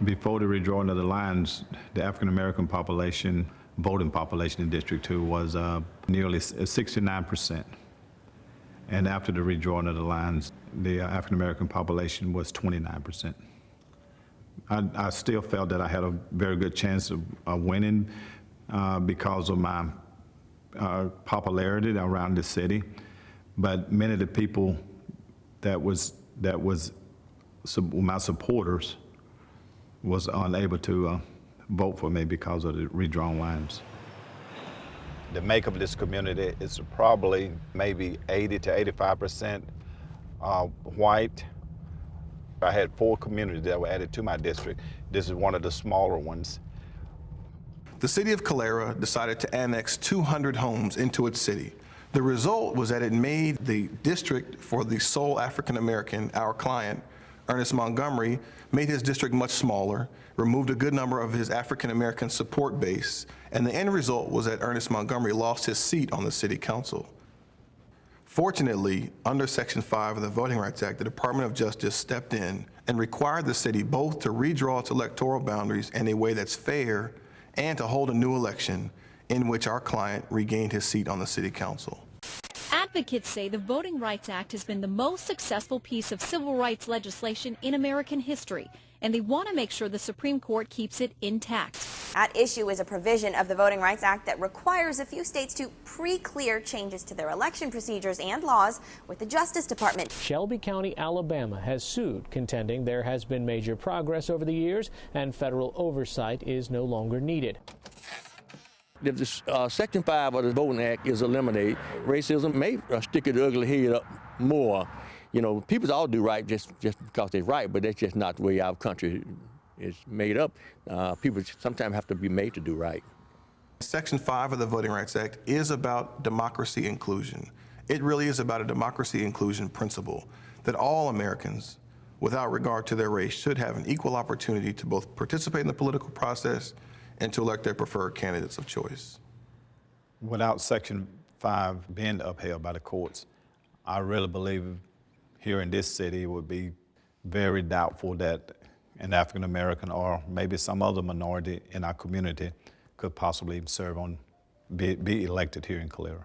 Before the redrawing of the lines, the African-American population, voting population in District 2 was nearly 69%. And after the redrawing of the lines, the African-American population was 29%. I still felt that I had a very good chance of winning because of my popularity around the city. But many of the people that was my supporters was unable to vote for me because of the redrawn lines. The makeup of this community is probably maybe 80 to 85% white. I had 4 communities that were added to my district. This is one of the smaller ones. The city of Calera decided to annex 200 homes into its city. The result was that it made the district for the sole African American, our client, Ernest Montgomery, made his district much smaller, removed a good number of his African American support base, and the end result was that Ernest Montgomery lost his seat on the city council. Fortunately, under Section 5 of the Voting Rights Act, the Department of Justice stepped in and required the city both to redraw its electoral boundaries in a way that's fair and to hold a new election in which our client regained his seat on the city council. Advocates say the Voting Rights Act has been the most successful piece of civil rights legislation in American history, and they want to make sure the Supreme Court keeps it intact. At issue is a provision of the Voting Rights Act that requires a few states to pre-clear changes to their election procedures and laws with the Justice Department. Shelby County, Alabama has sued, contending there has been major progress over the years and federal oversight is no longer needed. If the Section 5 of the Voting Act is eliminated, racism may stick its ugly head up more. You know, people all do right just because they're right, but that's just not the way our country is made up. People sometimes have to be made to do right. Section 5 of the Voting Rights Act is about democracy inclusion. It really is about a democracy inclusion principle that all Americans, without regard to their race, should have an equal opportunity to both participate in the political process and to elect their preferred candidates of choice. Without Section 5 being upheld by the courts, I really believe here in this city it would be very doubtful that an African American or maybe some other minority in our community could possibly serve on, be elected here in Calera.